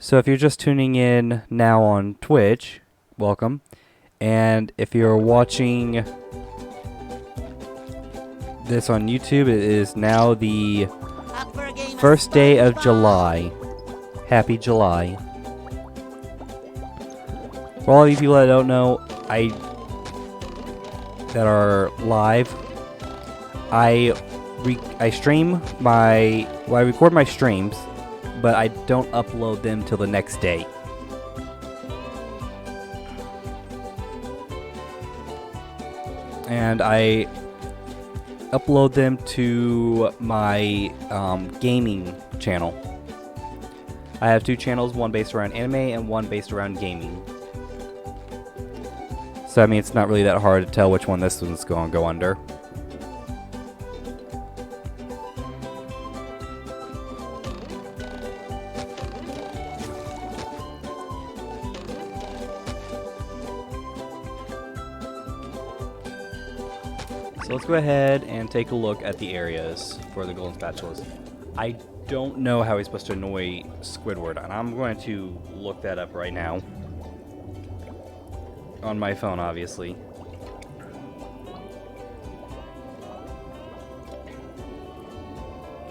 So if you're just tuning in now on Twitch, welcome. And if you're watching this on YouTube, it is now the first day of July. Happy July. For all of you people that don't know, that are live, I record my streams, but I don't upload them till the next day. And I upload them to my gaming channel. I have two channels, one based around anime and one based around gaming. So I mean, it's not really that hard to tell which one this one's going to go under. So let's go ahead and take a look at the areas for the golden spatulas. I don't know how he's supposed to annoy Squidward, and I'm going to look that up right now. On my phone, obviously.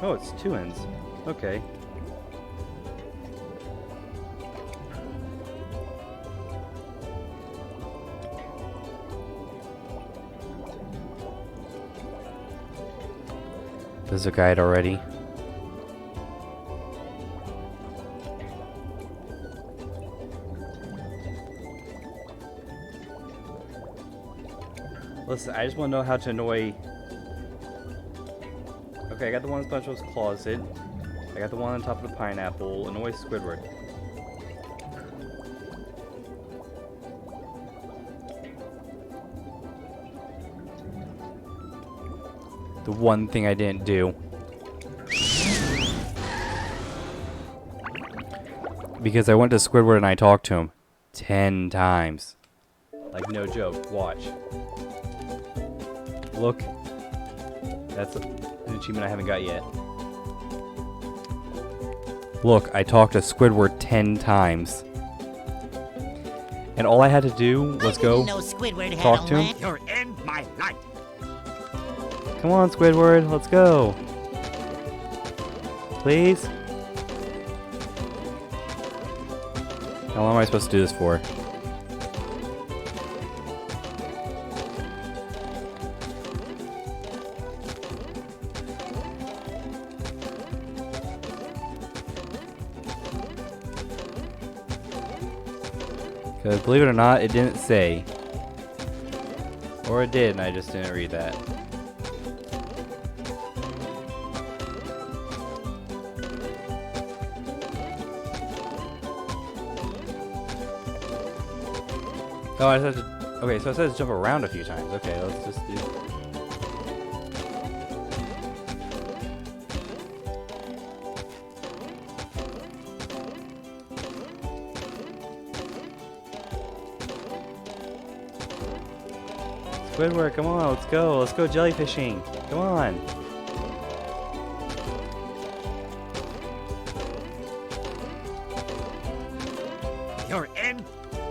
Oh, it's two ends. Okay. There's a guide already. Listen, I just want to know how to annoy... Okay, I got the one in SpongeBob's closet. I got the one on top of the pineapple. Annoy Squidward. The one thing I didn't do. Because I went to Squidward and I talked to him 10 times. Like, no joke. Watch. Look. That's an achievement I haven't got yet. Look, I talked to Squidward 10 times. And all I had to do was go talk to him. You're in my life. Come on, Squidward, let's go. Please? How long am I supposed to do this for? Because believe it or not, it didn't say. Or it did, and I just didn't read that. Oh, I said to, okay, so it says jump around a few times. Okay, let's just do... Squidward, come on, let's go. Let's go jellyfishing. Come on. You're in.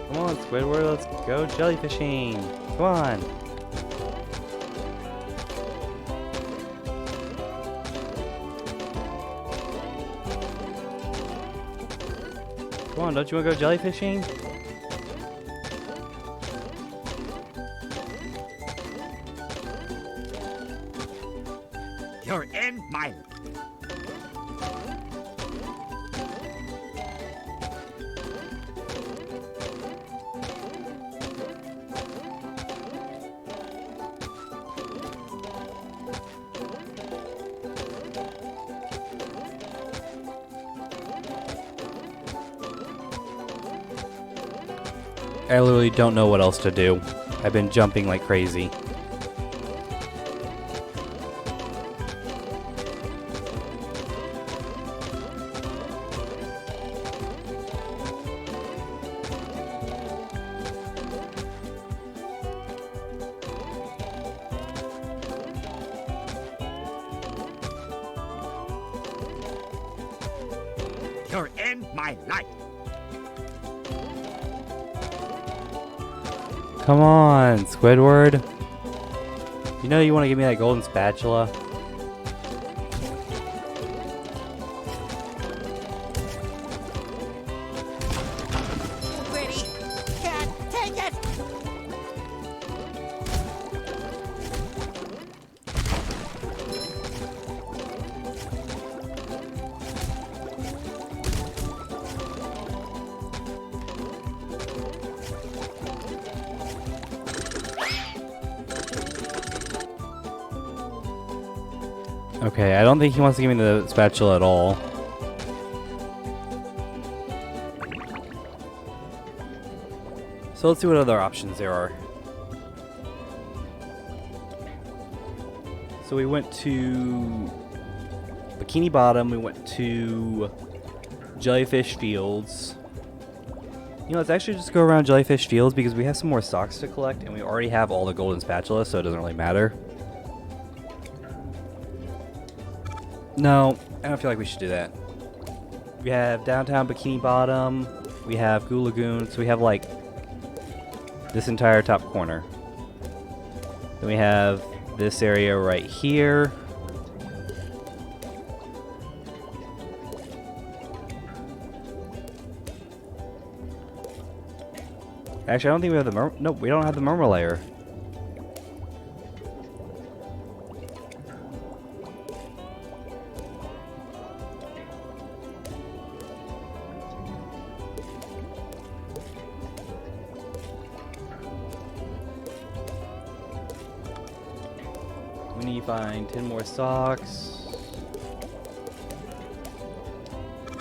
Come on, Squidward, let's go jellyfishing. Come on. Come on, don't you want to go jellyfishing? You're in my. I literally don't know what else to do. I've been jumping like crazy. You're in my life. Come on, Squidward. You know you want to give me that golden spatula? Pretty. Can't take it. Okay, I don't think he wants to give me the spatula at all. So let's see what other options there are. So we went to Bikini Bottom, we went to Jellyfish Fields. You know, let's actually just go around Jellyfish Fields because we have some more socks to collect and we already have all the golden spatulas, so it doesn't really matter. No, I don't feel like we should do that. We have downtown Bikini Bottom, we have Goo Lagoon, so we have like this entire top corner. Then we have this area right here. Actually, I don't think we have the nope, we don't have the murmur layer. We need to find 10 more socks.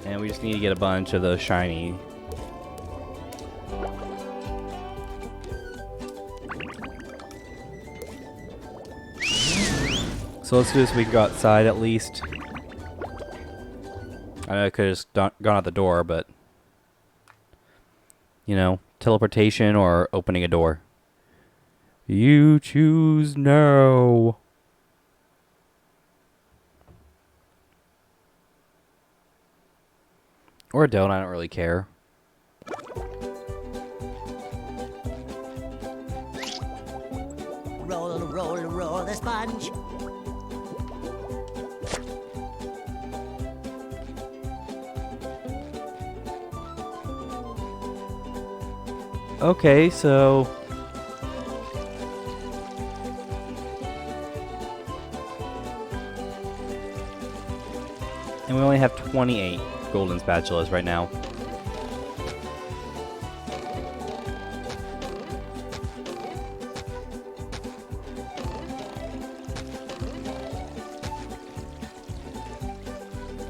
And we just need to get a bunch of those shiny. So let's do this so we can go outside at least. I know I could have just gone out the door, but you know, teleportation or opening a door. You choose no. Or don't, I don't really care. Roll, roll, roll the sponge. Okay, so and we only have 28 golden spatulas right now.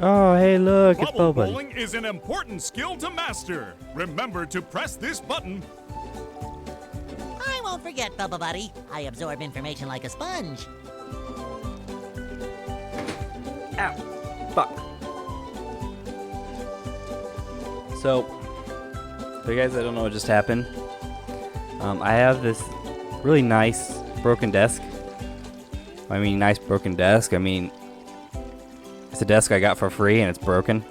Oh, hey, look, it's Bubble Boba. bowling is an important skill to master. Remember to press this button. I won't forget, Bubba Buddy. I absorb information like a sponge. Ow. Fuck. So, for you guys that don't know what just happened, I have this really nice broken desk. I mean, nice broken desk. I mean, it's a desk I got for free and it's broken.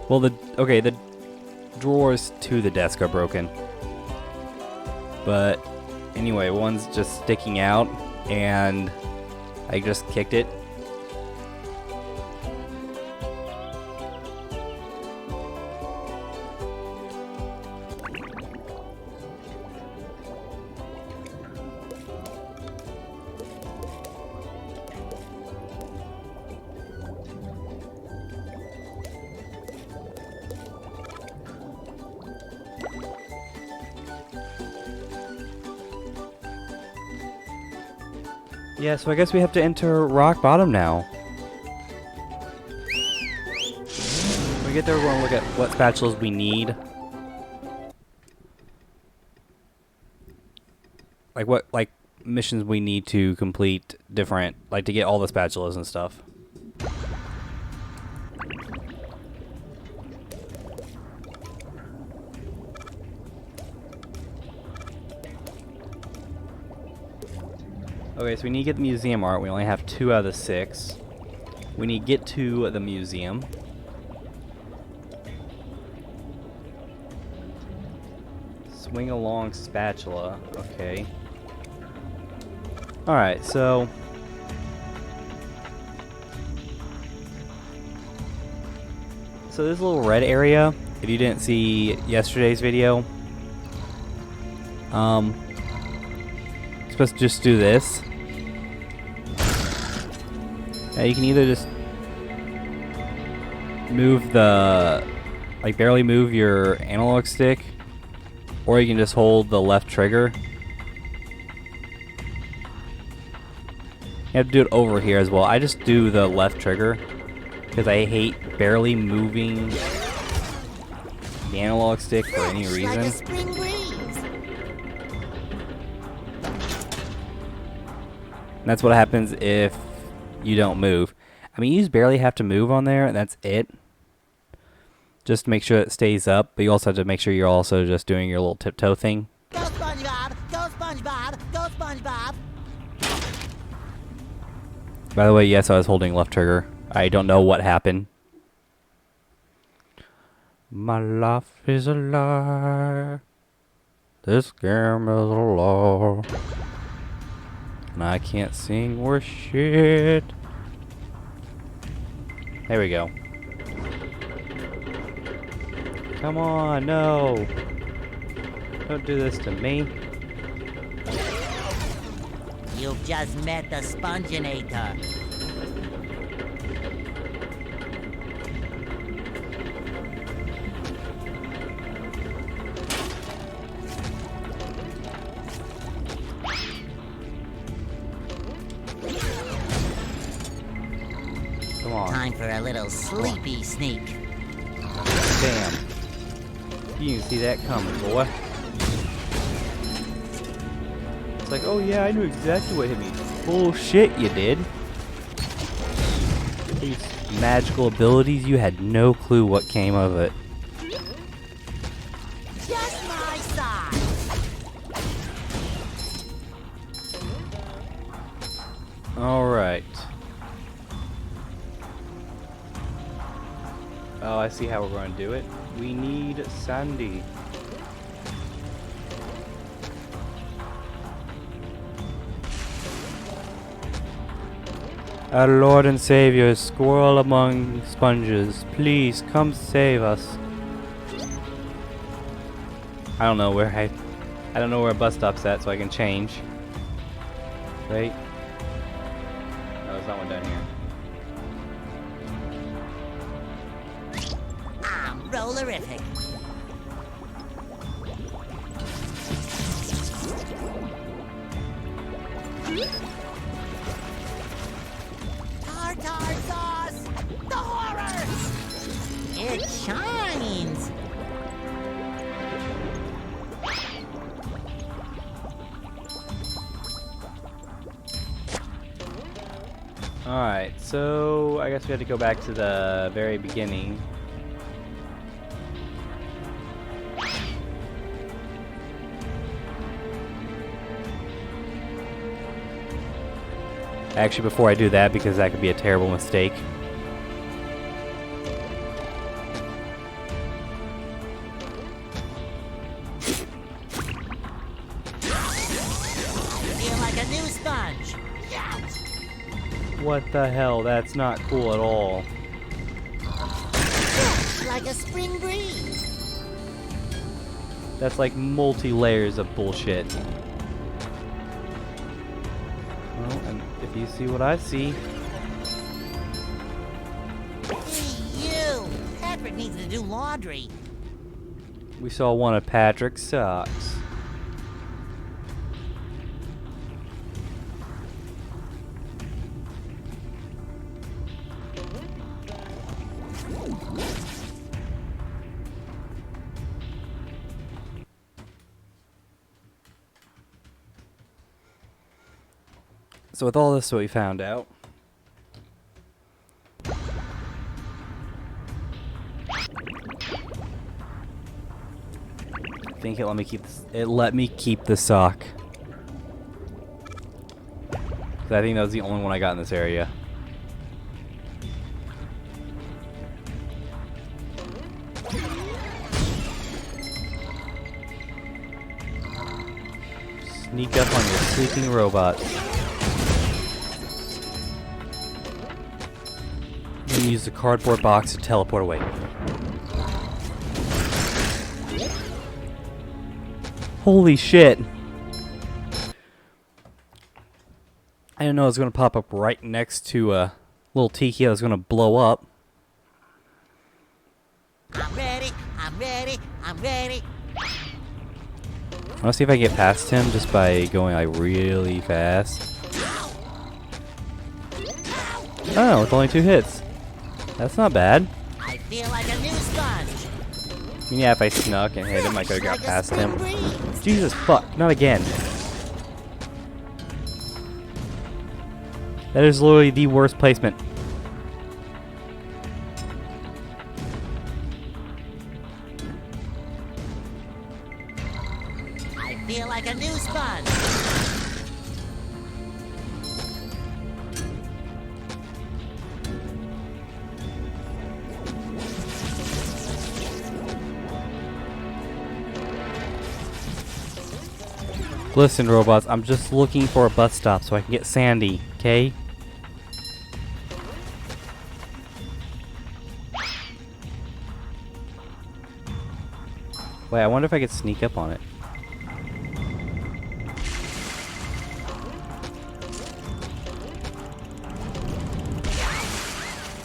Well, the drawers to the desk are broken. But anyway, one's just sticking out and I just kicked it. Yeah, so I guess we have to enter rock bottom now. When we get there, we're going to look at what spatulas we need. Like what missions we need to complete different, like to get all the spatulas and stuff. Okay, so we need to get the museum art. We only have 2 out of the 6. We need to get to the museum. Swing along spatula. Okay. Alright, so... So this little red area, if you didn't see yesterday's video, supposed to just do this. Now you can either just move the, like barely move your analog stick, or you can just hold the left trigger. You have to do it over here as well. I just do the left trigger because I hate barely moving the analog stick for any Fresh like a reason. spring breeze. And that's what happens if you don't move. I mean, you just barely have to move on there, and that's it. Just to make sure it stays up, but you also have to make sure you're also just doing your little tiptoe thing. Go SpongeBob! Go SpongeBob! Go SpongeBob! By the way, yes, I was holding left trigger. I don't know what happened. My life is a lie. This game is a lie. And I can't sing worth shit. There we go. Come on, no. Don't do this to me. You've just met the Sponginator. Come on. Time for a little sleepy sneak. Damn. You didn't see that coming, boy. It's like, oh yeah, I knew exactly what hit me. Bullshit, you did. These magical abilities, you had no clue what came of it. Just my size. Alright. Oh, I see how we're going to do it. We need Sandy. Our Lord and Savior, squirrel among sponges, please come save us. I don't know where I don't know where a bus stop's at, so I can change. Right? No, there's not one down here. I'm rollerific. Tartar sauce! The horror! It shines! Alright, so I guess we had to go back to the very beginning. Actually, before I do that, because that could be a terrible mistake. Feel like a new sponge. Yes! What the hell? That's not cool at all. Fresh like a spring breeze. That's like multi-layers of bullshit. Well, and if you see what I see... Hey, you! Patrick needs to do laundry. We saw one of Patrick's socks. So with all this what we found out, I think it let me keep this, it let me keep the sock. 'Cause I think that was the only one I got in this area. Sneak up on your sleeping robot. And use the cardboard box to teleport away. Holy shit! I didn't know it was going to pop up right next to a little tiki that was going to blow up. I'm ready, I'm ready, I'm ready. I want to see if I can get past him just by going like really fast. Oh, with only 2 hits. That's not bad. I feel like a new sponge. I mean, yeah, if I snuck and hit him, I could have got Like a past him. spring breeze. Jesus fuck, not again. That is literally the worst placement. I feel like a new sponge. Listen, robots, I'm just looking for a bus stop so I can get Sandy, okay? Wait, I wonder if I could sneak up on it.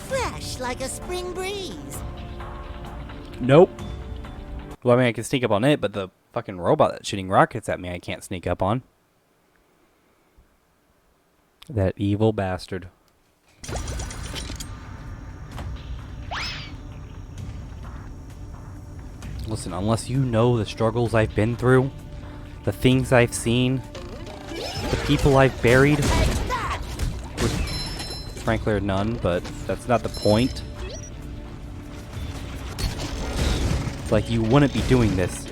Fresh like a spring breeze. Nope. Well, I mean, I can sneak up on it, but the fucking robot that's shooting rockets at me, I can't sneak up on. That evil bastard. Listen, unless you know the struggles I've been through, the things I've seen, the people I've buried, which frankly are none, but that's not the point. Like, you wouldn't be doing this.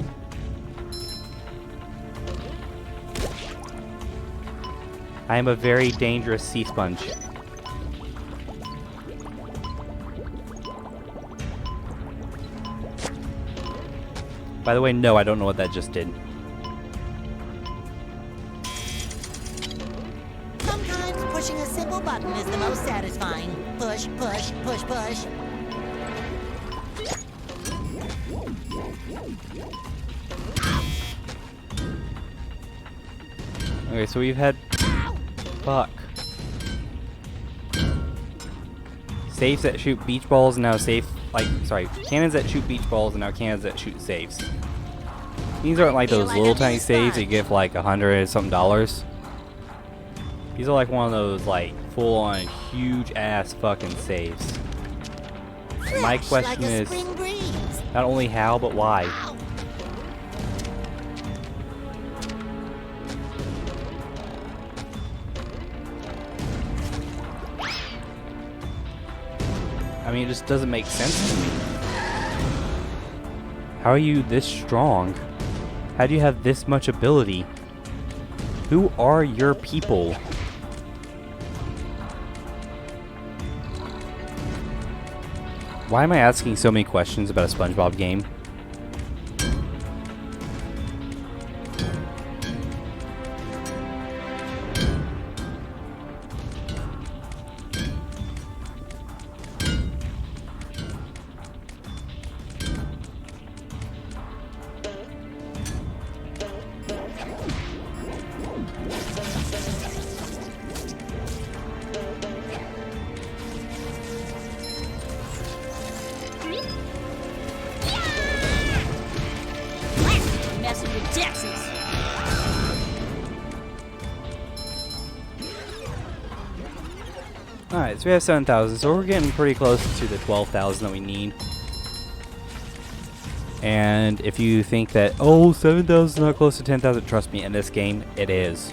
I am a very dangerous sea sponge. By the way, no, I don't know what that just did. Sometimes pushing a simple button is the most satisfying. Push, push, push, push. Okay, so we've had... Fuck. Safes that shoot beach balls and now safe... Like, sorry, cannons that shoot beach balls and now cannons that shoot saves. These aren't like those little tiny saves that you get for like $100 and something. These are like one of those like full-on huge ass fucking saves. And my question is not only how but why. I mean, it just doesn't make sense to me. How are you this strong? How do you have this much ability? Who are your people? Why am I asking so many questions about a SpongeBob game? Messing with Texas. Alright, so we have 7,000, so we're getting pretty close to the 12,000 that we need. And if you think that, oh, 7,000 is not close to 10,000, trust me, in this game, it is.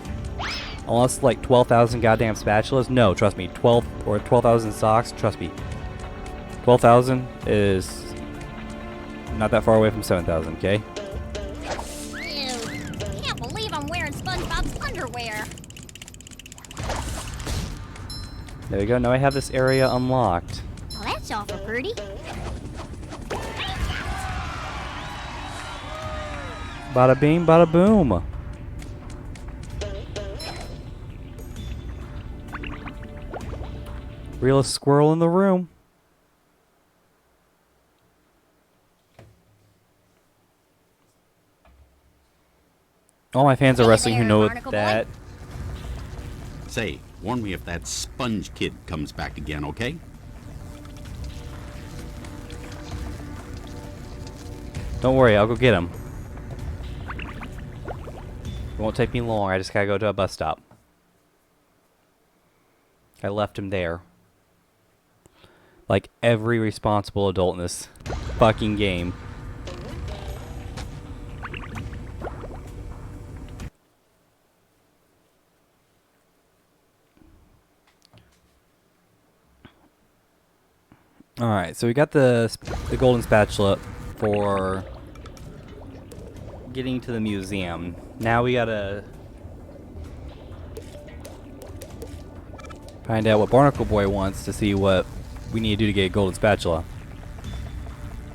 Unless like 12,000 goddamn spatulas, no, trust me, 12,000 socks, trust me. 12,000 is not that far away from 7,000, okay? Ew. Can't believe I'm wearing SpongeBob's underwear. There we go, now I have this area unlocked. Well, that's awful pretty. Bada bing, bada boom. Realest squirrel in the room. All my fans of Hey wrestling who there, know Barnacle Boy. that. Say, warn me if that sponge kid comes back again, okay? Don't worry, I'll go get him. It won't take me long. I just gotta go to a bus stop. I left him there. Like every responsible adult in this fucking game. Alright, so we got the golden spatula for getting to the museum. Now we gotta find out what Barnacle Boy wants to see what we need to do to get a golden spatula.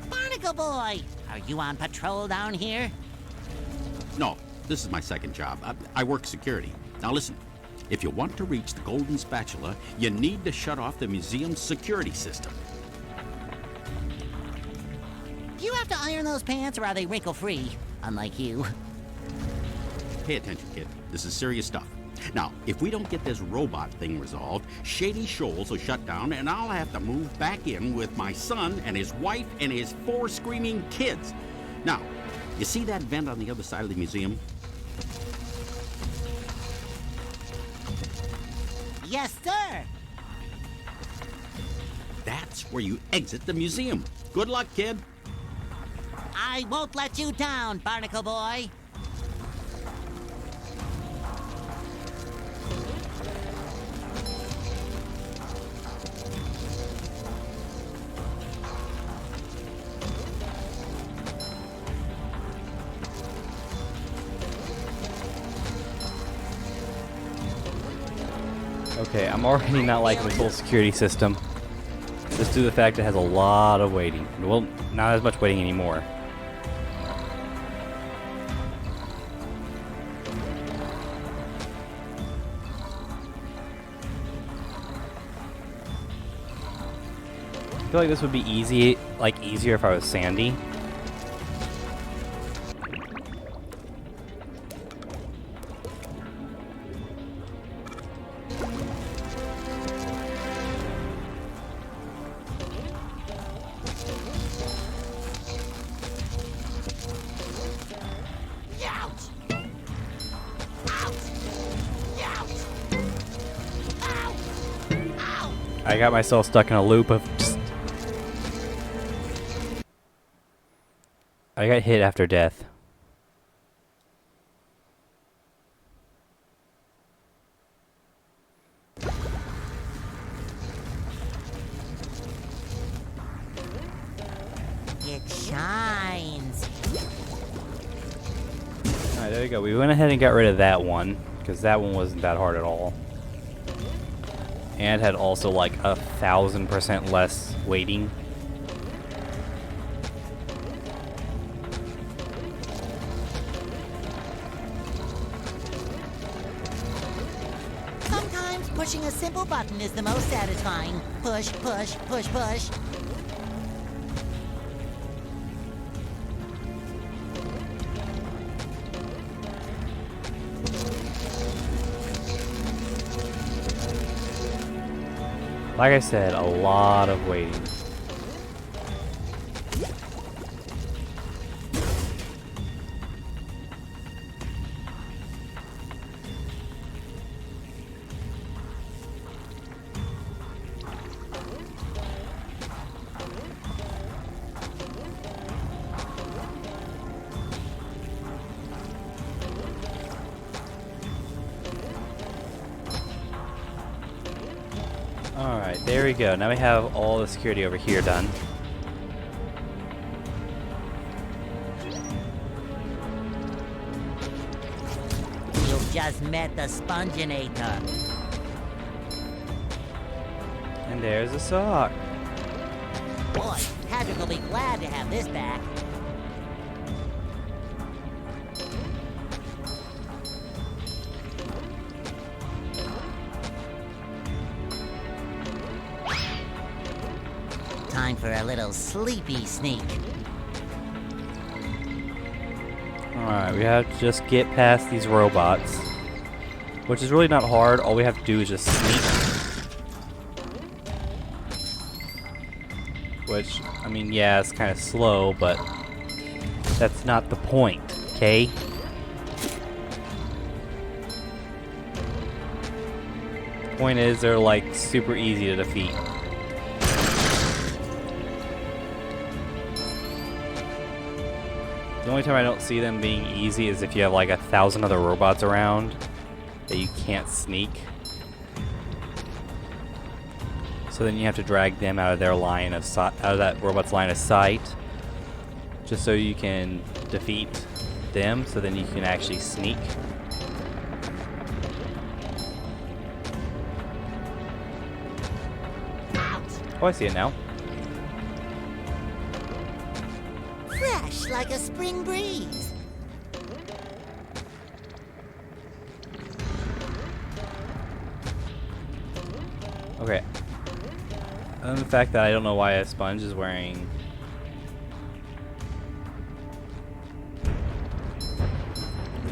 Barnacle Boy, are you on patrol down here? No, this is my second job. I work security. Now listen, if you want to reach the golden spatula, you need to shut off the museum's security system. Do you have to iron those pants or are they wrinkle-free? Unlike you. Pay attention, kid. This is serious stuff. Now, if we don't get this robot thing resolved, Shady Shoals will shut down and I'll have to move back in with my son and his wife and his 4 screaming kids. Now, you see that vent on the other side of the museum? Yes, sir. That's where you exit the museum. Good luck, kid. I won't let you down, Barnacle Boy. Okay, I'm already not liking this whole security system. Just due to the fact it has a lot of waiting. Well, not as much waiting anymore. I feel like this would be easier if I was Sandy. Ouch! Ouch! Ouch! Ow! Ow! I got myself stuck in a loop of just... I got hit after death. It shines. Alright, there you go. We went ahead and got rid of that one, because that one wasn't that hard at all. And had also like 1,000% less waiting. Sometimes pushing a simple button is the most satisfying. Push, push, push, push. Like I said, a lot of waiting. Alright, there we go. Now we have all the security over here done. You've just met the Sponginator. And there's a sock. Boy, Patrick will be glad to have this back. time for a little sleepy sneak. Alright, we have to just get past these robots. Which is really not hard. All we have to do is just sneak. Which, I mean, yeah, it's kind of slow, but that's not the point, okay? The point is, they're like super easy to defeat. The only time I don't see them being easy is if you have like 1,000 other robots around that you can't sneak. So then you have to drag them out of their line of sight, out of that robot's line of sight, just so you can defeat them. So then you can actually sneak. Oh, I see it now. Fresh like a spring breeze. Okay. Other than the fact that I don't know why a sponge is wearing...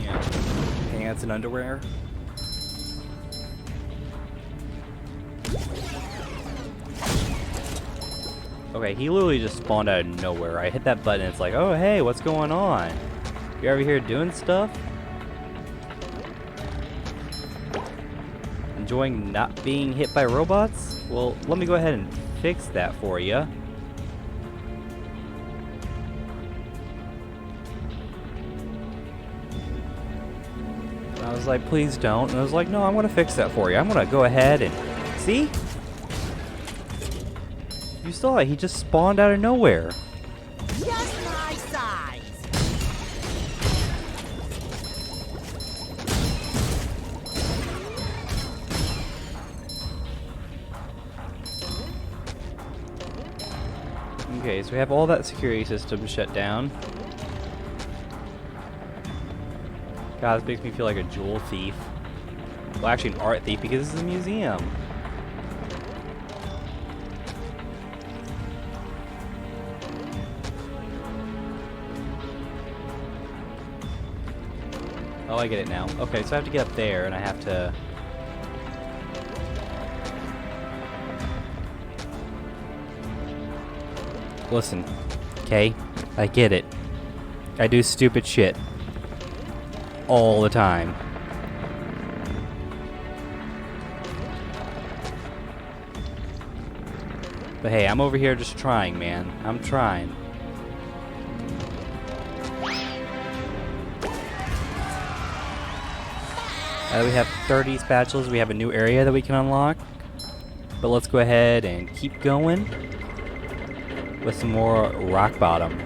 yeah, pants and underwear. Okay, he literally just spawned out of nowhere. I hit that button and it's like, oh hey, what's going on? You over here doing stuff? Enjoying not being hit by robots? Well, let me go ahead and fix that for you. I was like, please don't. And I was like, no, I'm going to fix that for you. I'm going to go ahead and... see? You saw it. He just spawned out of nowhere. Just my size. Okay, so we have all that security system shut down. God, this makes me feel like a jewel thief. Well, actually an art thief because this is a museum. Oh, I get it now. Okay, so I have to get up there and I have to... listen, okay? I get it. I do stupid shit. All the time. But hey, I'm over here just trying, man. I'm trying. We have 30 spatulas. We have a new area that we can unlock. But let's go ahead and keep going with some more rock bottom.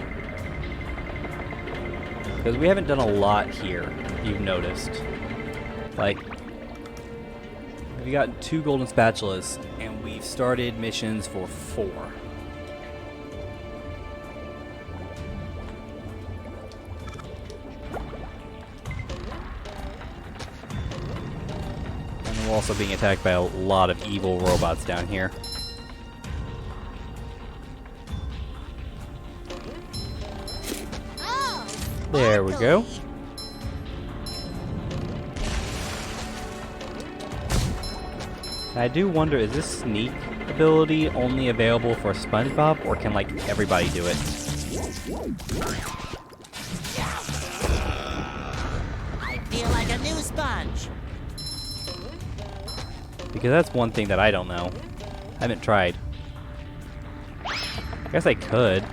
Because we haven't done a lot here, you've noticed. Like, we've got 2 golden spatulas, and we've started missions for 4. And we're also being attacked by a lot of evil robots down here. There we go. I do wonder, is this sneak ability only available for Spongebob, or can, like, everybody do it? I feel like a new sponge. Because that's one thing that I don't know. I haven't tried. I guess I could.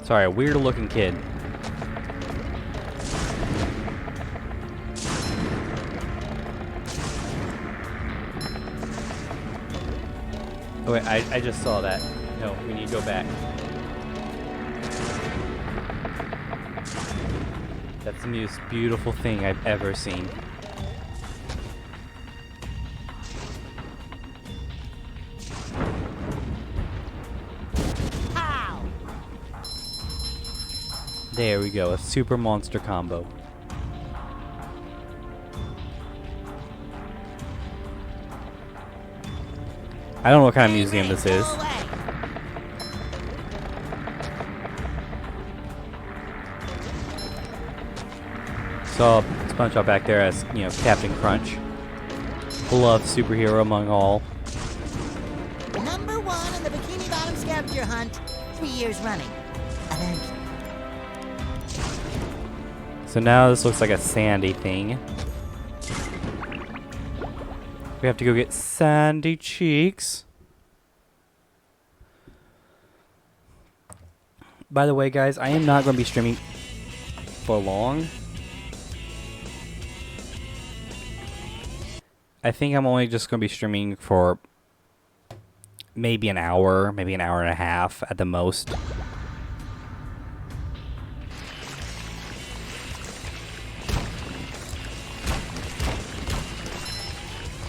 Sorry, a weird looking kid. Oh wait, I just saw that. No, we need to go back. That's the most beautiful thing I've ever seen. There we go, a super monster combo. I don't know what kind of museum this is. Go away. Saw SpongeBob back there as, you know, Captain Crunch. Beloved superhero among all. Number 1 in the Bikini Bottom scavenger hunt, 3 years running. So now this looks like a sandy thing. We have to go get sandy cheeks. By the way, guys, I am not going to be streaming for long. I think I'm only just going to be streaming for maybe an hour and a half at the most.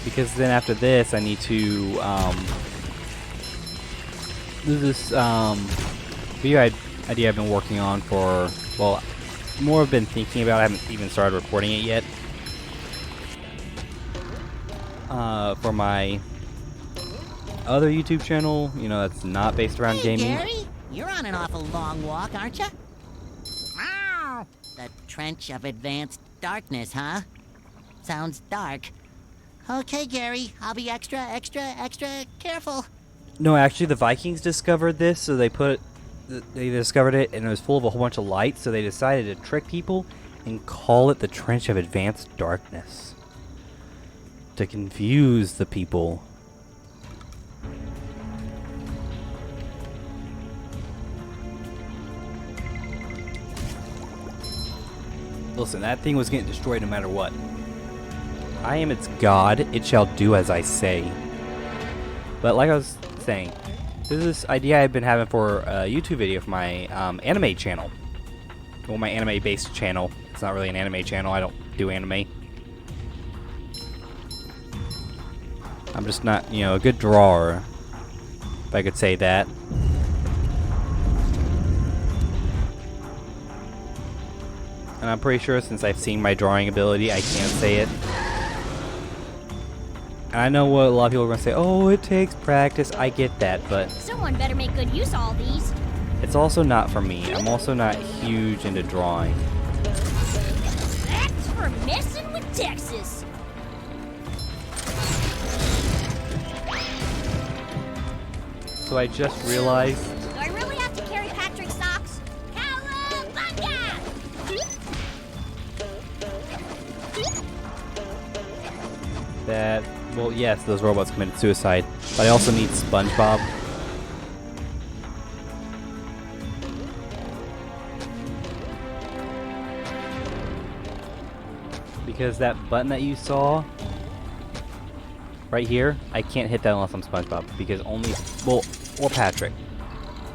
Because then after this, I need to do this video idea I've been working on for, well, more I've been thinking about. I haven't even started recording it yet. For my other YouTube channel, you know, that's not based around Hey, gaming. Gary, you're on an awful long walk, aren't you? Meow. The Trench of Advanced Darkness, huh? Sounds dark. Okay, Gary, I'll be extra careful. No, actually, the Vikings discovered this, so they discovered it, and it was full of a whole bunch of lights, so they decided to trick people and call it the Trench of Advanced Darkness. To confuse the people. Listen, that thing was getting destroyed no matter what. I am its god, it shall do as I say. But like I was saying, this is this idea I've been having for a YouTube video for my anime channel. Well, my anime-based channel. It's not really an anime channel, I don't do anime. I'm just not, you know, a good drawer, if I could say that. And I'm pretty sure since I've seen my drawing ability, I can't say it. And I know what a lot of people are going to say, oh, it takes practice. I get that, but Someone better make good use of all these. it's also not for me. I'm also not huge into drawing. That's for messing with Texas. So I just realized Do I really have to carry Patrick's socks? Cowabunga! that, well, yes, those robots committed suicide, but I also need SpongeBob. Because that button that you saw right here, I can't hit that unless I'm SpongeBob, because only, well, or Patrick.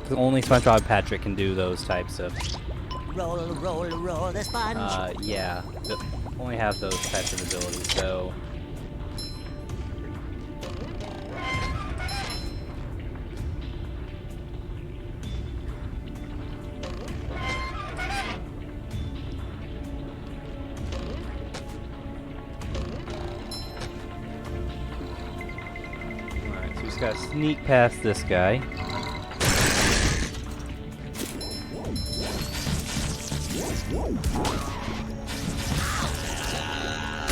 Because only SpongeBob and Patrick can do those types of, Roll, roll, roll the sponge. yeah, only have those types of abilities, so. Alright, so we just gotta sneak past this guy.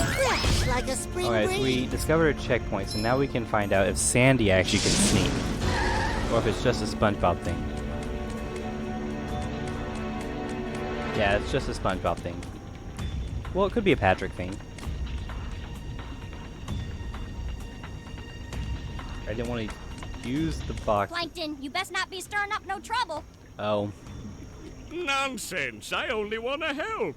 Fresh like a spring Alright, so we breeze. discovered a checkpoint, so now we can find out if Sandy actually can sneak. Or if it's just a SpongeBob thing. Yeah, it's just a SpongeBob thing. Well, it could be a Patrick thing. I didn't want to use the box. Plankton, you best not be stirring up no trouble. Oh. Nonsense! I only want to help.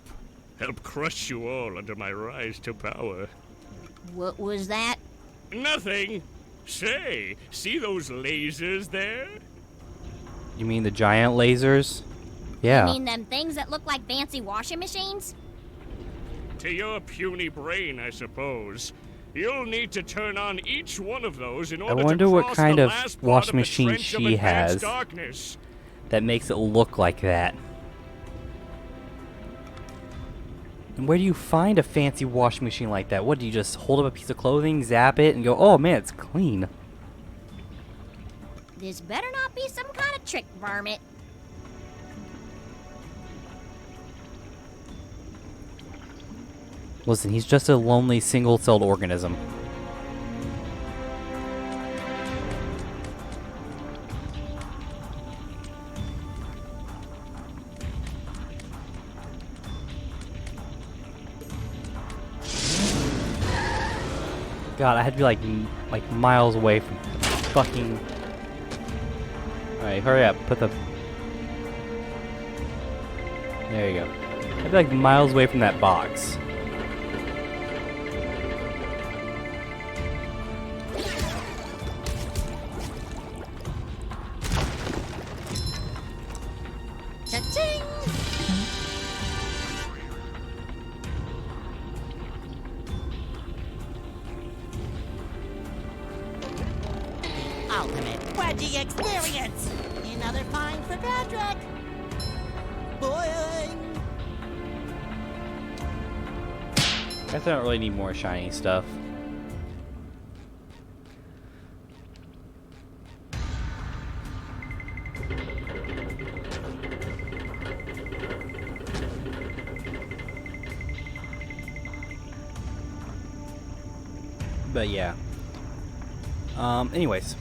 Help crush you all under my rise to power. What was that? Nothing! Say, see those lasers there? You mean the giant lasers? Yeah. You mean them things that look like fancy washing machines? To your puny brain, I suppose. You'll need to turn on each one of those in order wonder to what cross kind the of last washing part of the machine trench of she advanced has. darkness. That makes it look like that. And where do you find a fancy washing machine like that? What, do you just hold up a piece of clothing, zap it, and go, oh man, it's clean? This better not be some kind of trick, varmint. Listen, he's just a lonely single-celled organism. God, I had to be like miles away from the fucking... Alright, hurry up. Put the... There you go. I'd be like miles away from that box. Cha-ching! Ultimate wedgie experience! Another find for Patrick! Boing! Guess I don't really need more shiny stuff. But yeah. Anyways.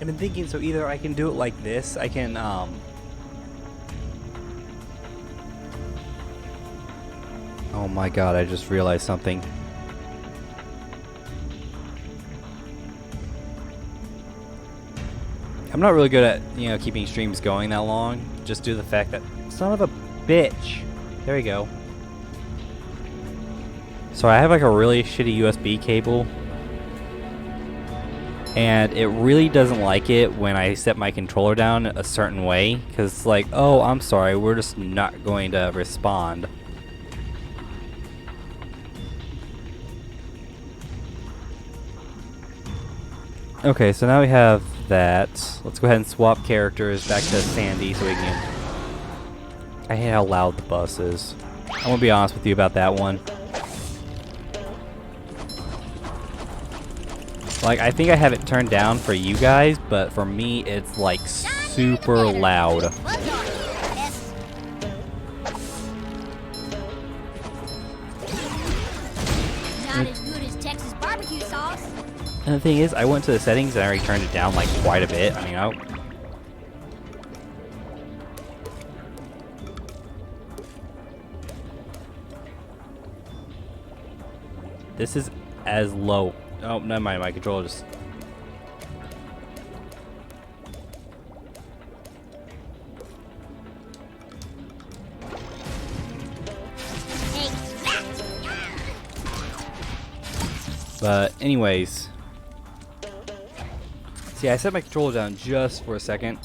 I've been thinking, so either I can do it like this, I can, oh my god, I just realized something. I'm not really good at, keeping streams going that long, just due to the fact that, son of a bitch. There we go. So I have like a really shitty USB cable, and it really doesn't like it when I set my controller down a certain way, because it's like, oh, I'm sorry, we're just not going to respond. Okay, so now we have that. Let's go ahead and swap characters back to Sandy so we can... I hate how loud the bus is. I'm gonna be honest with you about that one. Like, I think I have it turned down for you guys, but for me, it's like super loud. Not as good as Texas barbecue sauce. And the thing is, I went to the settings and I already turned it down like quite a bit. I mean, this is as low. Oh, never mind, my controller just... But anyways, see, I set my controller down just for a second,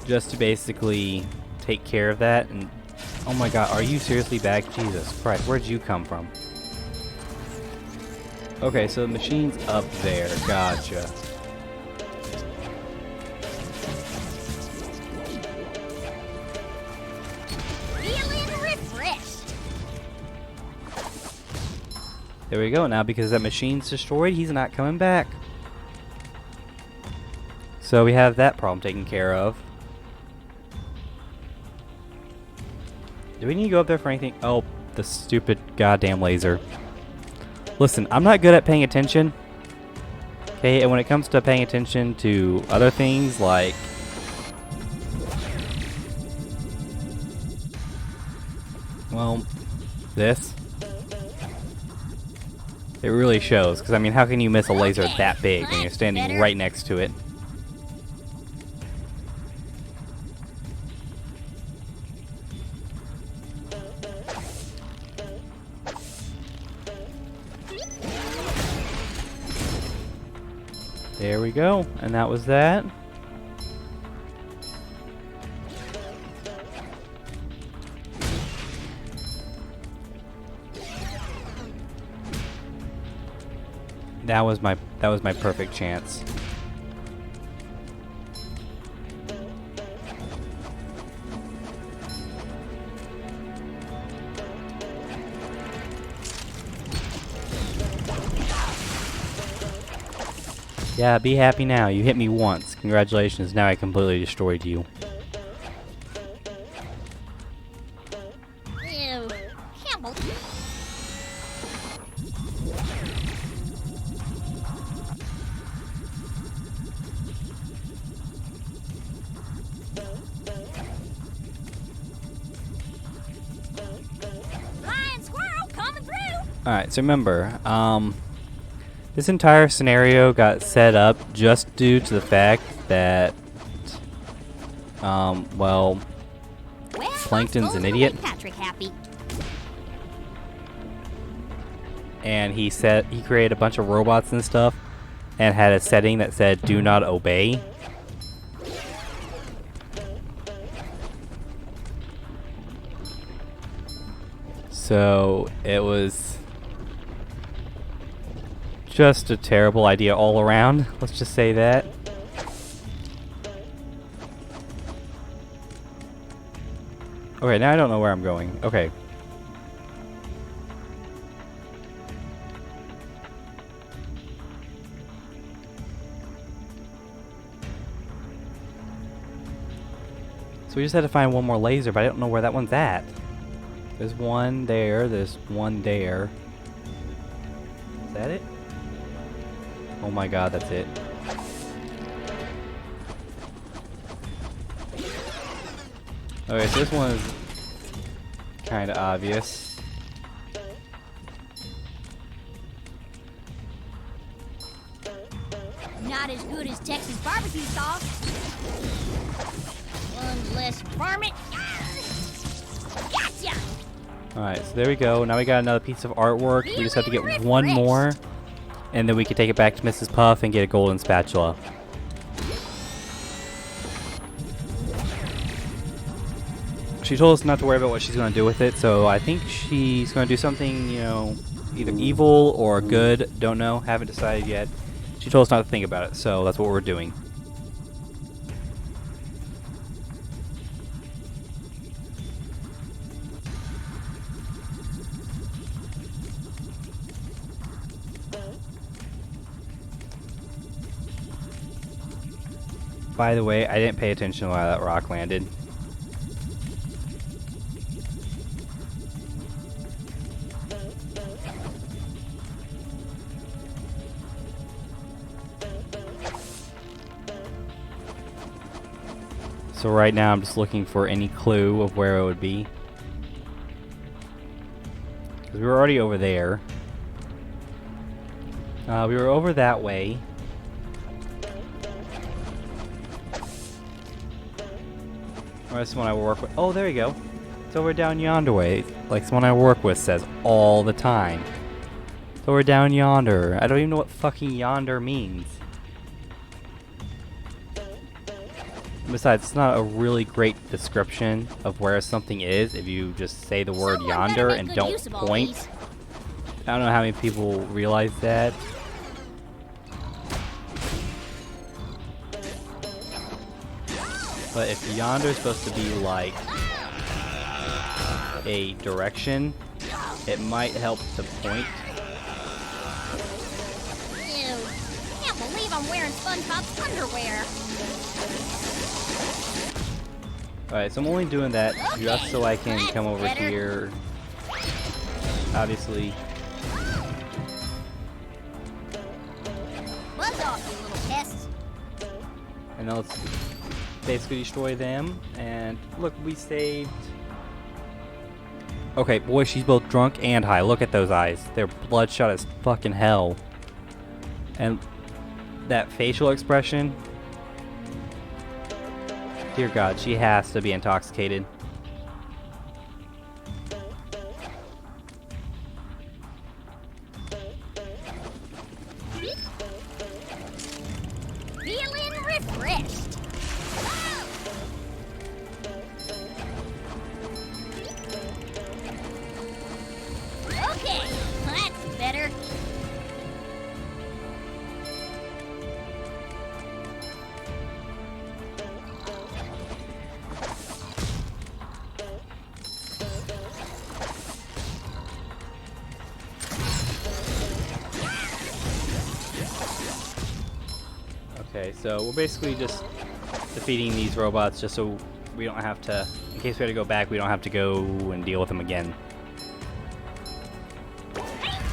just to basically take care of that. And oh my god, are you seriously back? Jesus Christ, where'd you come from? Okay, so the machine's up there. Gotcha. Feeling refreshed. There we go. Now, because that machine's destroyed, he's not coming back. So we have that problem taken care of. Do we need to go up there for anything? Oh, the stupid goddamn laser. Listen, I'm not good at paying attention. Okay, and when it comes to paying attention to other things like... well, this. It really shows, because I mean, how can you miss a laser that big when you're standing right next to it? There we go, and that was that. That was my perfect chance. Yeah, be happy now. You hit me once. Congratulations. Now I completely destroyed you. Ew. Can't believe. Lion squirrel coming through. Alright, so remember, this entire scenario got set up just due to the fact that, well, Well, Plankton's I'm an supposed to idiot. make Patrick happy. And he created a bunch of robots and stuff and had a setting that said do not obey. So it was just a terrible idea all around. Let's just say that. Okay, now I don't know where I'm going. Okay. So we just had to find one more laser, but I don't know where that one's at. There's one there, there's one there. Is that it? Oh my god, that's it. Okay, so this one is kind of obvious. Not as good as Texas barbecue sauce. One less varmint. Gotcha! Alright, so there we go. Now we got another piece of artwork. We just have to get one Feeling more. refreshed. And then we can take it back to Mrs. Puff and get a golden spatula. She told us not to worry about what she's going to do with it, so I think she's going to do something, you know, either evil or good. Don't know. Haven't decided yet. She told us not to think about it, so that's what we're doing. By the way, I didn't pay attention while that rock landed. So right now I'm just looking for any clue of where it would be. Because we were already over there. We were over that way. Or someone I work with. Oh, there you go. It's over down yonder way. Like someone I work with says all the time. It's over down yonder. I don't even know what fucking yonder means. Besides, it's not a really great description of where something is if you just say the word Someone better yonder make and good don't use of all point. these. I don't know how many people realize that. But if yonder is supposed to be like a direction, it might help to point. Ew. Can't believe I'm wearing SpongeBob's underwear. Alright, so I'm only doing that just so I can that's come over better. here. Obviously. Buzz off, you little pests. And now let's basically destroy them. And look, we saved... Okay, boy, she's both drunk and high. Look at those eyes. They're bloodshot as fucking hell. And that facial expression... Dear God, she has to be intoxicated. Feeling refreshed. Okay, that's better. Okay, so we're basically just defeating these robots just so we don't have to, in case we had to go back, we don't have to go and deal with them again.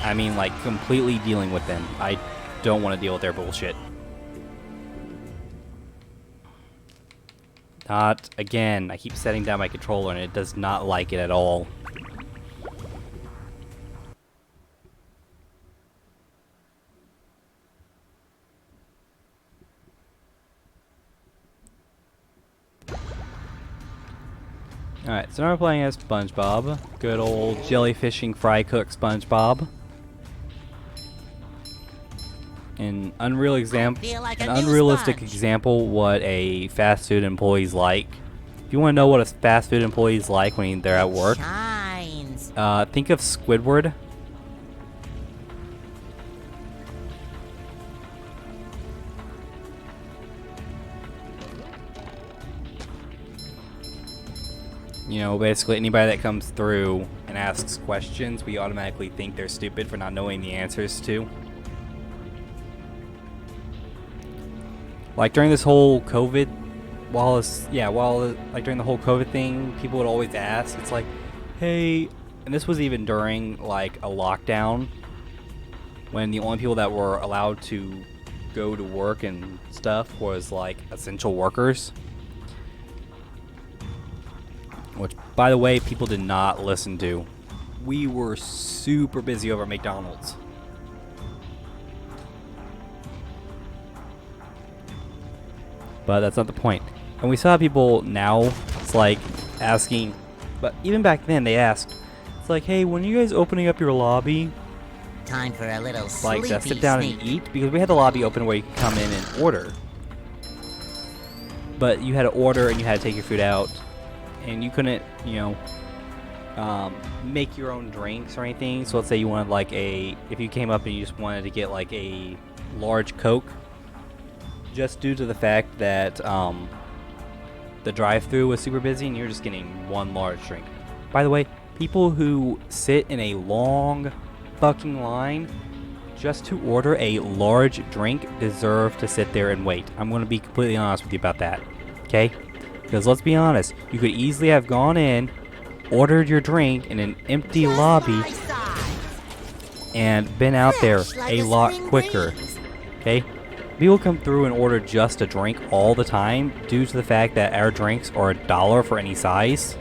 I mean, like, completely dealing with them. I don't want to deal with their bullshit. Not again. I keep setting down my controller and it does not like it at all. Alright, so now we're playing as SpongeBob. Good old jellyfishing fry cook SpongeBob. An unrealistic example what a fast food employee's like. If you want to know what a fast food employee's like when they're at work, think of Squidward. You know, basically anybody that comes through and asks questions, we automatically think they're stupid for not knowing the answers to. Like during this whole COVID, like during the whole COVID thing, people would always ask, it's like, hey, and this was even during like a lockdown, when the only people that were allowed to go to work and stuff was like essential workers. Which, by the way, people did not listen to. We were super busy over at McDonald's. But that's not the point. And we saw people now, it's like, asking, but even back then they asked, it's like, hey, when are you guys opening up your lobby? Time for a little Like, sleepy sit down sneak. and eat? Because we had the lobby open where you could come in and order. But you had to order and you had to take your food out. And you couldn't, you know, make your own drinks or anything. So let's say you wanted like if you came up and you just wanted to get like a large Coke, just due to the fact that the drive-thru was super busy and you're just getting one large drink. By the way, people who sit in a long fucking line just to order a large drink deserve to sit there and wait. I'm going to be completely honest with you about that, okay? Because let's be honest, you could easily have gone in, ordered your drink in an empty lobby, and been out there a lot quicker. Okay? People come through and order just a drink all the time due to the fact that our drinks are $1 for any size.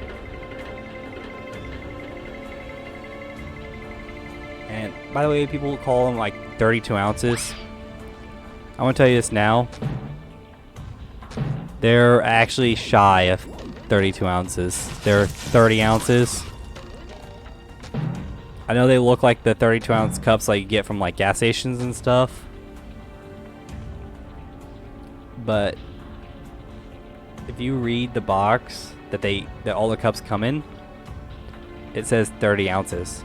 And by the way, people call them like 32 ounces. I want to tell you this now. They're actually shy of 32 ounces. They're 30 ounces. I know they look like the 32 ounce cups like you get from like gas stations and stuff. But if you read the box that all the cups come in, it says 30 ounces.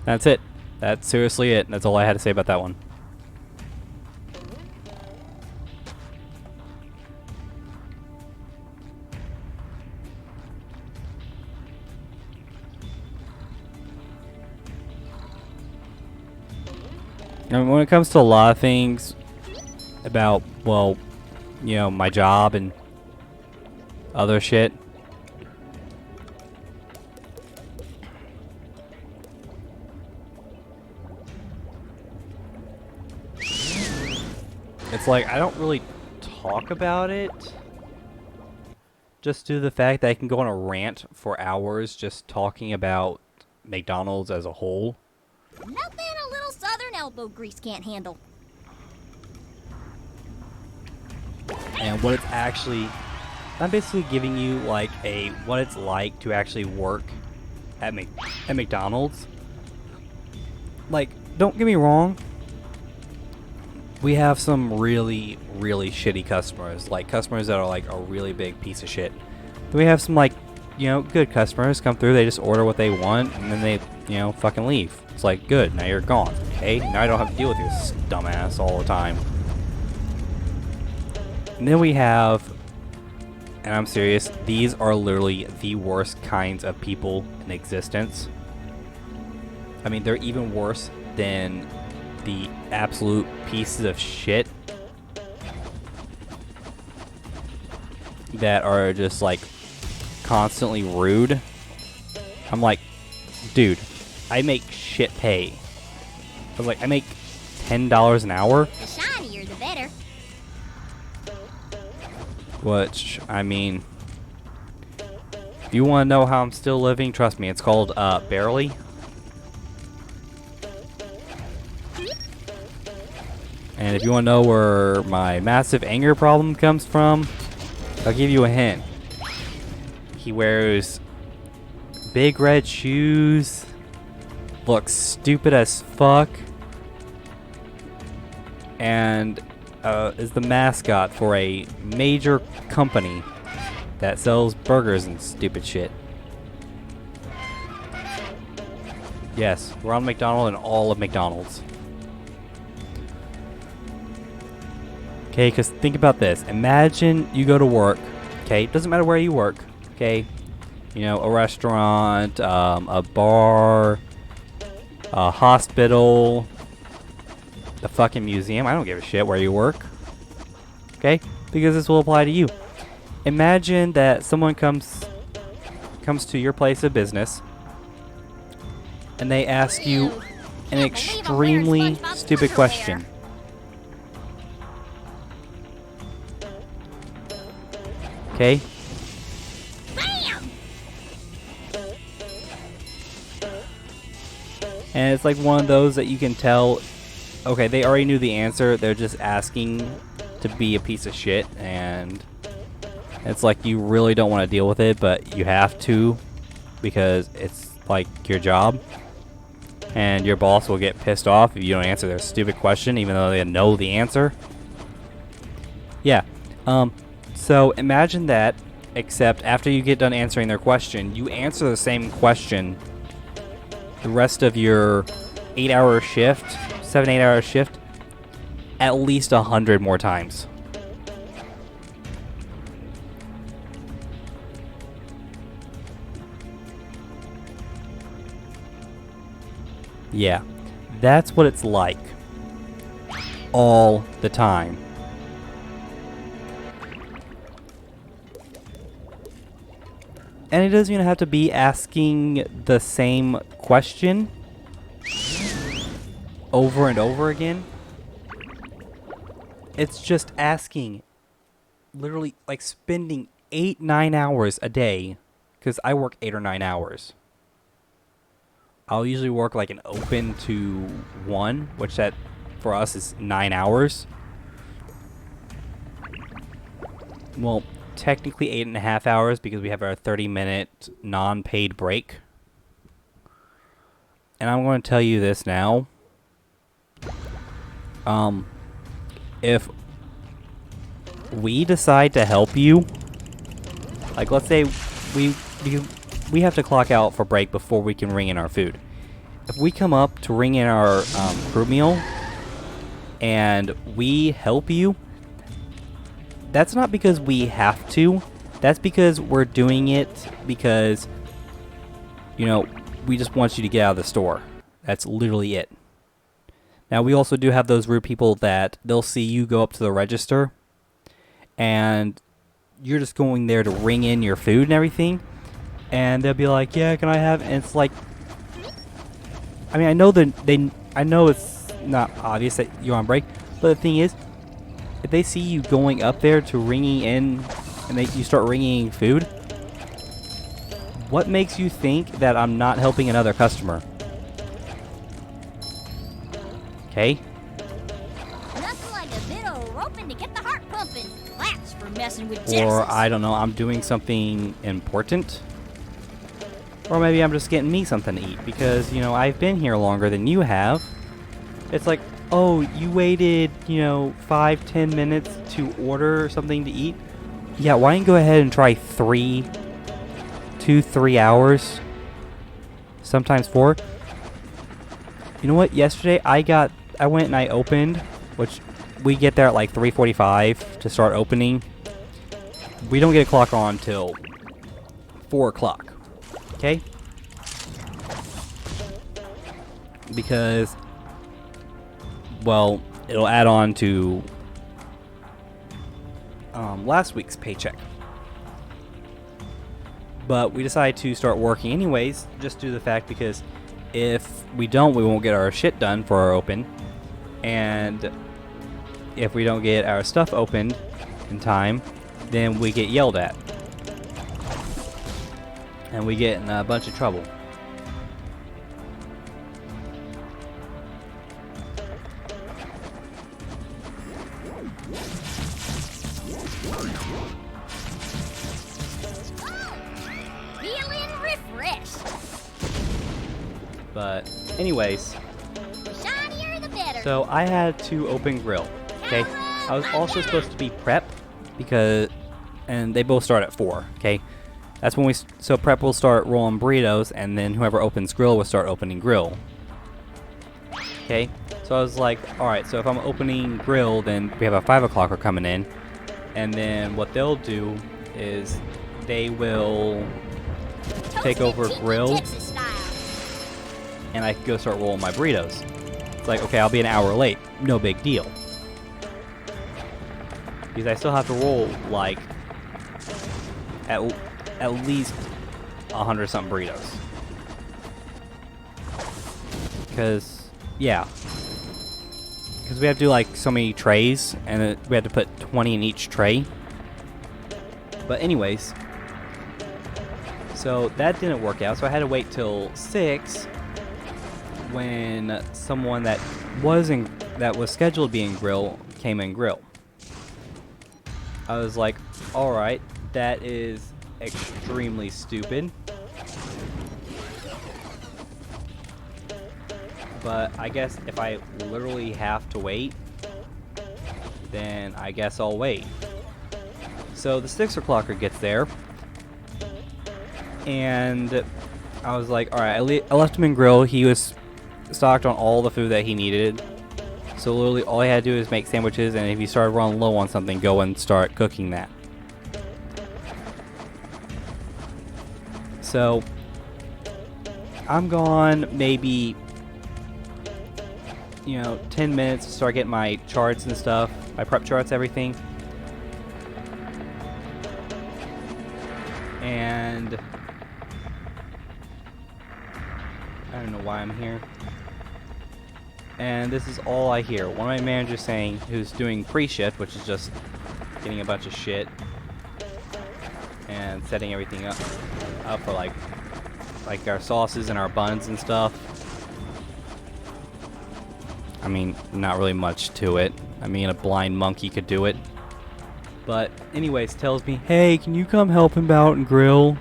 That's it. That's seriously it. That's all I had to say about that one. I mean, when it comes to a lot of things about, well, you know, my job and other shit, it's like I don't really talk about it just due to the fact that I can go on a rant for hours just talking about McDonald's as a whole. Nothing a little southern elbow grease can't handle. And what it's actually, I'm basically giving you like what it's like to actually work at McDonald's. Like, don't get me wrong, we have some really, really shitty customers, like customers that are like a really big piece of shit. Then we have some like, you know, good customers come through, they just order what they want and then they, you know, fucking leave. It's like, good, now you're gone, okay? Now I don't have to deal with your dumbass all the time. And then we have and I'm serious, these are literally the worst kinds of people in existence. I mean, they're even worse than the absolute pieces of shit that are just like constantly rude. I'm like, dude, I make shit pay. I was like, I make $10 an hour. The shinier, the better. Which, I mean, if you want to know how I'm still living, trust me, it's called barely. And if you want to know where my massive anger problem comes from, I'll give you a hint. He wears big red shoes, looks stupid as fuck, and is the mascot for a major company that sells burgers and stupid shit. Yes, Ronald McDonald and all of McDonald's. Okay, because think about this. Imagine you go to work, okay? It doesn't matter where you work, okay? You know, a restaurant, a bar, a hospital, a fucking museum. I don't give a shit where you work, okay? Because this will apply to you. Imagine that someone comes to your place of business and they ask you an extremely stupid question. Okay? Bam! And it's like one of those that you can tell, okay, they already knew the answer. They're just asking to be a piece of shit. And it's like you really don't want to deal with it, but you have to because it's like your job. And your boss will get pissed off if you don't answer their stupid question, even though they know the answer. Yeah. So imagine that, except after you get done answering their question, you answer the same question the rest of your 8-hour shift, 7-8 hour shift, at least 100 more times. Yeah, that's what it's like all the time. And it doesn't even have to be asking the same question over and over again. It's just asking, literally like spending 8-9 hours a day, because I work 8 or 9 hours. I'll usually work like an open to 1, which that for us is 9 hours. Well, technically 8.5 hours because we have our 30-minute non-paid break. And I'm going to tell you this now. If we decide to help you, like let's say we have to clock out for break before we can ring in our food. If we come up to ring in our crew meal and we help you, that's not because we have to. That's because we're doing it because, you know, we just want you to get out of the store. That's literally it. Now, we also do have those rude people that they'll see you go up to the register and you're just going there to ring in your food and everything. And they'll be like, yeah, can I have... And it's like... I mean, I know I know it's not obvious that you're on break. But the thing is, if they see you going up there to ringing in and you start ringing food, what makes you think that I'm not helping another customer? Okay? Nothing like a bit of roping to get the heart pumping. That's for messing with Texas. Or, I don't know, I'm doing something important. Or maybe I'm just getting me something to eat because, you know, I've been here longer than you have. It's like, oh, you waited, you know, 5-10 minutes to order something to eat? Yeah, why don't you go ahead and try 2-3 hours? Sometimes 4. You know what? Yesterday I went and I opened, which we get there at like 3:45 to start opening. we don't get a clock on till 4 o'clock. Okay? Because, well, it'll add on to last week's paycheck. But we decided to start working anyways, just due to the fact because if we don't, we won't get our shit done for our open. And if we don't get our stuff opened in time, then we get yelled at. And we get in a bunch of trouble. Feeling refreshed. But anyways, The shinier the better. so I had to open grill. Okay, I was also supposed to be prep because, and they both start at 4. Okay, that's when so prep will start rolling burritos, and then whoever opens grill will start opening grill. Okay, so I was like, all right, so if I'm opening grill, then we have a 5 o'clocker coming in, and then what they'll do is they will take over grill, Texas style. and I can go start rolling my burritos. It's like, okay, I'll be an hour late, no big deal. Because I still have to roll, like, at least 100 something burritos. Because, yeah. Because we have to do, like, so many trays, and we had to put 20 in each tray. But anyways, so that didn't work out, so I had to wait till 6 when someone that was scheduled to be in grill came in grill. I was like, alright, that is extremely stupid. But I guess if I literally have to wait, then I guess I'll wait. So the 6 o'clocker gets there, and I was like, alright, I left him in grill. He was stocked on all the food that he needed. So literally all I had to do is make sandwiches, and if he started running low on something, go and start cooking that. So I'm gone maybe, 10 minutes to start getting my charts and stuff, my prep charts, everything. And I don't know why I'm here. And this is all I hear. One of my managers saying, who's doing pre-shift, which is just getting a bunch of shit and setting everything up for like our sauces and our buns and stuff. I mean, not really much to it. I mean, a blind monkey could do it. But anyways, tells me, hey, can you come help him out and grill?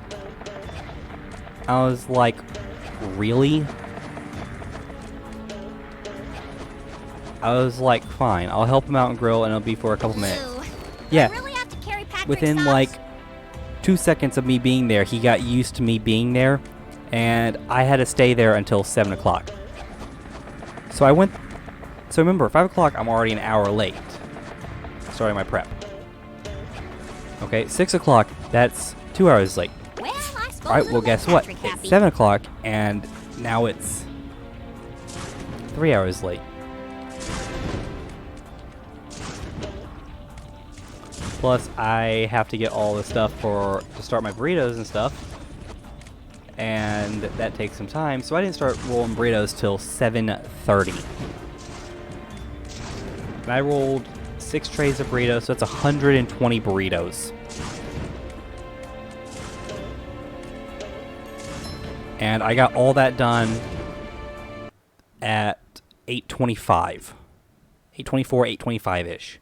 I was like, really? I was like, fine, I'll help him out and grill, and it'll be for a couple minutes. Ooh, Yeah. I really have to carry Patrick's Within stuff? like 2 seconds of me being there, he got used to me being there, and I had to stay there until 7 o'clock. So I went. So remember, 5 o'clock, I'm already an hour late starting my prep. Okay, 6 o'clock, that's 2 hours late. Well, I suppose Alright, well, it'll guess make what? Patrick It's happy. 7 o'clock, and now it's 3 hours late. Plus, I have to get all the stuff to start my burritos and stuff. And that takes some time, so I didn't start rolling burritos till 7:30. And I rolled 6 trays of burritos, so that's 120 burritos. And I got all that done at 8:25. 8:24, 8:25-ish.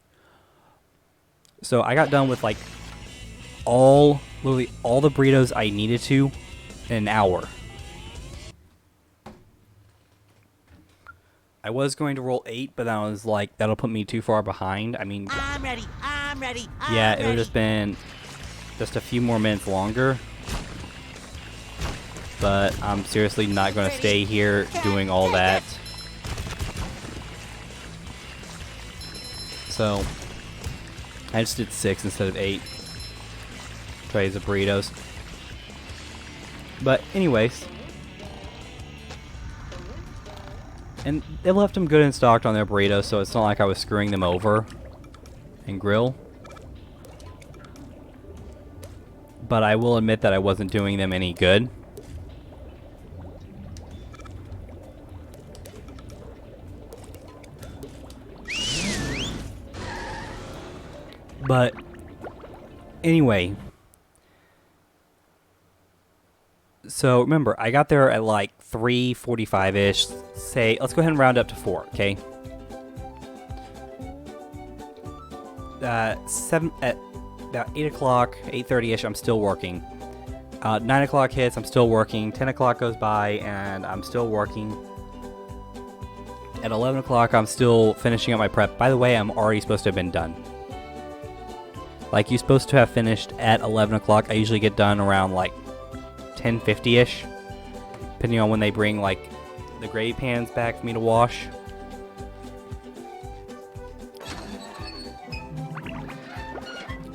So I got done with like literally all the burritos I needed to in an hour. I was going to roll 8, but then I was like, that'll put me too far behind. I mean, I'm ready. yeah, it would have been just a few more minutes longer. But I'm seriously not going to stay here doing all that. So I just did 6 instead of 8. trays of burritos. But anyways, and they left them good and stocked on their burritos, so it's not like I was screwing them over in grill. But I will admit that I wasn't doing them any good. But anyway, so remember, I got there at like 3:45-ish. Say, let's go ahead and round up to 4, okay? 7 at about 8 o'clock, 8:30-ish, I'm still working. 9 o'clock hits, I'm still working. 10 o'clock goes by, and I'm still working. At 11 o'clock, I'm still finishing up my prep. By the way, I'm already supposed to have been done. Like, you're supposed to have finished at 11 o'clock. I usually get done around, like, 10:50-ish. Depending on when they bring, like, the gravy pans back for me to wash.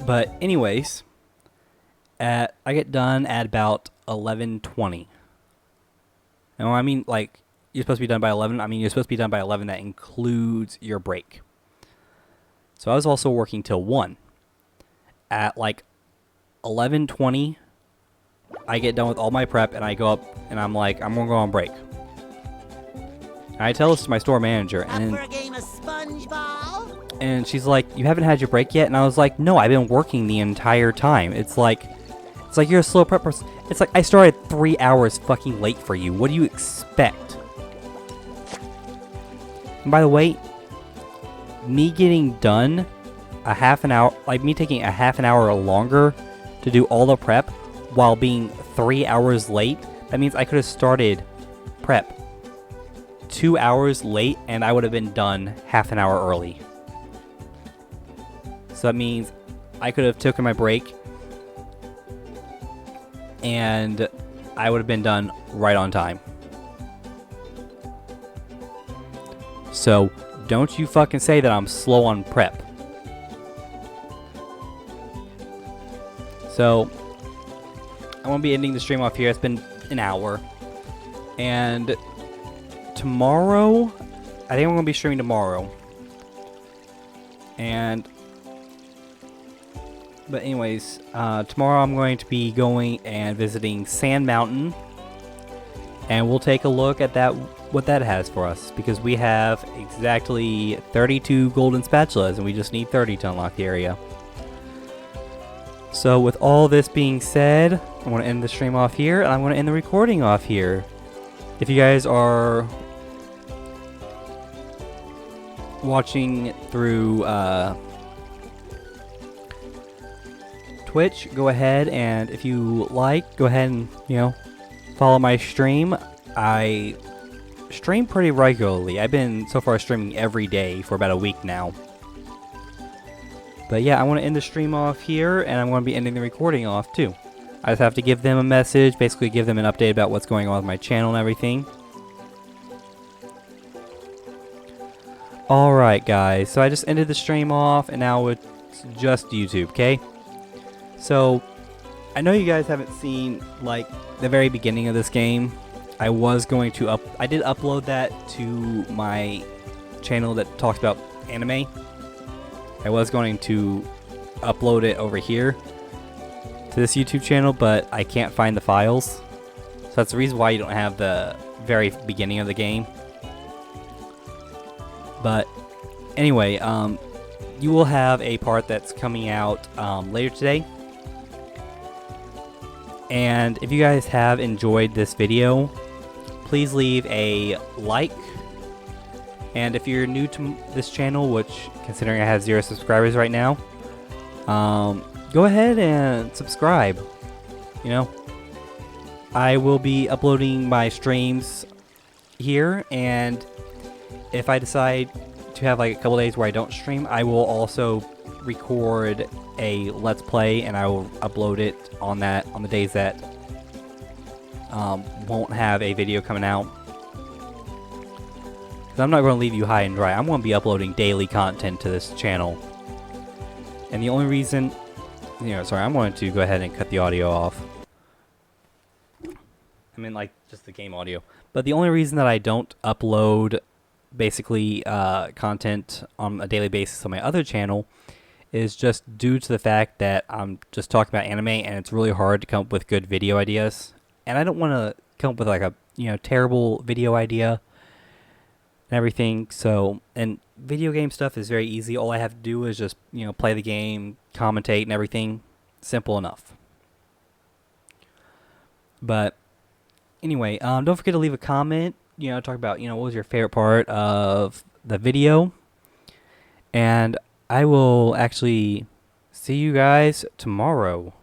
But anyways, I get done at about 11:20. And when I mean, like, you're supposed to be done by 11, I mean, you're supposed to be done by 11. That includes your break. So I was also working till 1. At like 11:20, I get done with all my prep and I go up and I'm like, I'm gonna go on break. And I tell this to my store manager, Up and for a game of Spongebob? and she's like, "You haven't had your break yet?" And I was like, "No, I've been working the entire time." It's like you're a slow prep person. It's like I started 3 hours fucking late for you. What do you expect? And by the way, me getting done a half an hour, like me taking a half an hour longer to do all the prep while being 3 hours late, that means I could have started prep 2 hours late and I would have been done half an hour early. So that means I could have taken my break and I would have been done right on time. So don't you fucking say that I'm slow on prep. So I'm going to be ending the stream off here. It's been an hour. And tomorrow, I think I'm going to be streaming tomorrow. But anyways, tomorrow I'm going to be going and visiting Sand Mountain. And we'll take a look at what that has for us. Because we have exactly 32 golden spatulas and we just need 30 to unlock the area. So with all this being said, I'm going to end the stream off here, and I'm going to end the recording off here. If you guys are watching through Twitch, go ahead, and if you like, go ahead and, follow my stream. I stream pretty regularly. I've been so far streaming every day for about a week now. But yeah, I want to end the stream off here, and I'm going to be ending the recording off too. I just have to give them a message, basically give them an update about what's going on with my channel and everything. Alright guys, so I just ended the stream off, and now it's just YouTube, okay? So, I know you guys haven't seen, like, the very beginning of this game. I was going to I did upload that to my channel that talks about anime. I was going to upload it over here to this YouTube channel, but I can't find the files. So that's the reason why you don't have the very beginning of the game. But anyway, you will have a part that's coming out later today. And if you guys have enjoyed this video, please leave a like. And if you're new to this channel, which considering I have 0 subscribers right now, go ahead and subscribe. I will be uploading my streams here, and if I decide to have like a couple days where I don't stream, I will also record a Let's Play, and I will upload it on the days that won't have a video coming out. I'm not going to leave you high and dry. I'm going to be uploading daily content to this channel. And the only reason sorry, I'm going to go ahead and cut the audio off. I mean, like, just the game audio. But the only reason that I don't upload, basically, content on a daily basis on my other channel is just due to the fact that I'm just talking about anime, and it's really hard to come up with good video ideas. And I don't want to come up with, like, a, terrible video idea and everything. So, and video game stuff is very easy. All I have to do is just, play the game, commentate and everything. Simple enough. But anyway, don't forget to leave a comment, talk about, what was your favorite part of the video. And I will actually see you guys tomorrow.